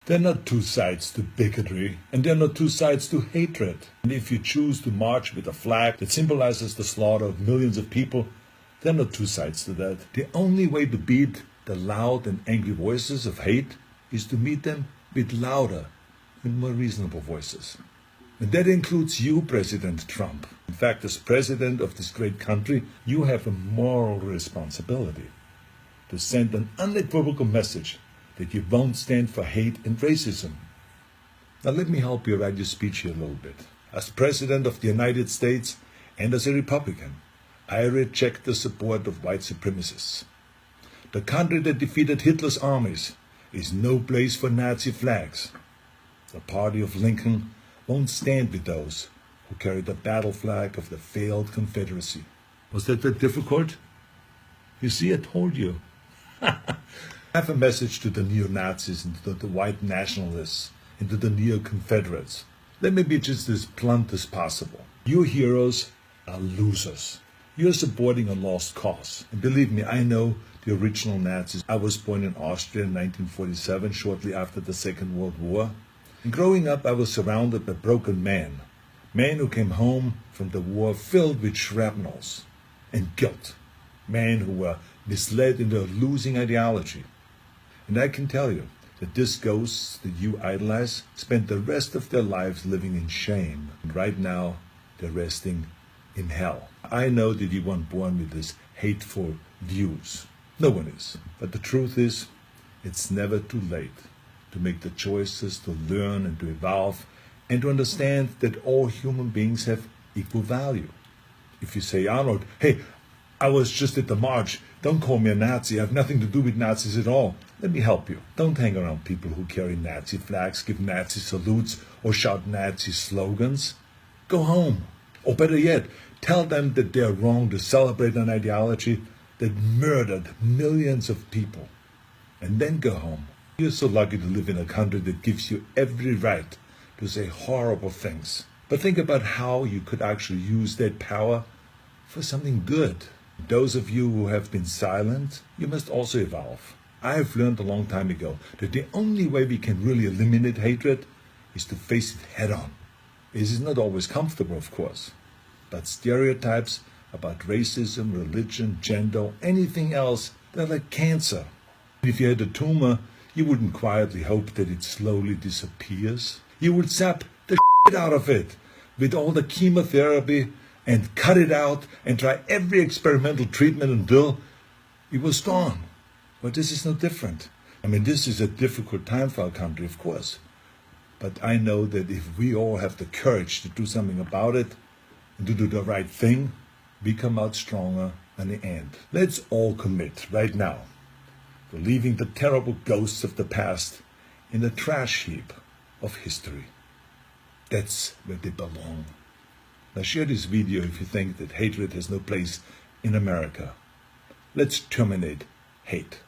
There are not two sides to bigotry, and there are not two sides to hatred. And if you choose to march with a flag that symbolizes the slaughter of millions of people, there are not two sides to that. The only way to beat the loud and angry voices of hate is to meet them with louder and more reasonable voices. And that includes you, President Trump. In fact, as president of this great country, you have a moral responsibility to send an unequivocal message that you won't stand for hate and racism. Now let me help you write your speech here a little bit. As President of the United States and as a Republican, I reject the support of white supremacists. The country that defeated Hitler's armies is no place for Nazi flags. The party of Lincoln won't stand with those who carry the battle flag of the failed Confederacy. Was that very difficult? You see, I told you. I have a message to the neo-Nazis and to the white nationalists and to the neo-Confederates. Let me be just as blunt as possible. Your heroes are losers. You're supporting a lost cause. And believe me, I know the original Nazis. I was born in Austria in 1947, shortly after the Second World War. And growing up, I was surrounded by broken men who came home from the war filled with shrapnels and guilt, men who were misled into a losing ideology. And I can tell you that these ghosts that you idolize spent the rest of their lives living in shame. And right now, they're resting in hell. I know that you weren't born with these hateful views. No one is. But the truth is, it's never too late to make the choices, to learn and to evolve, and to understand that all human beings have equal value. If you say, Arnold, hey, I was just at the march, don't call me a Nazi, I have nothing to do with Nazis at all. Let me help you. Don't hang around people who carry Nazi flags, give Nazi salutes, or shout Nazi slogans. Go home. Or better yet, tell them that they're wrong to celebrate an ideology that murdered millions of people. And then go home. You're so lucky to live in a country that gives you every right to say horrible things. But think about how you could actually use that power for something good. Those of you who have been silent, you must also evolve. I have learned a long time ago that the only way we can really eliminate hatred is to face it head on. This is not always comfortable, of course, but stereotypes about racism, religion, gender, anything else, they're like cancer. If you had a tumor, you wouldn't quietly hope that it slowly disappears. You would zap the shit out of it with all the chemotherapy and cut it out and try every experimental treatment until it was gone. But this is no different. I mean, this is a difficult time for our country, of course. But I know that if we all have the courage to do something about it and to do the right thing, we come out stronger in the end. Let's all commit right now to leaving the terrible ghosts of the past in the trash heap of history. That's where they belong. Now share this video if you think that hatred has no place in America. Let's terminate hate.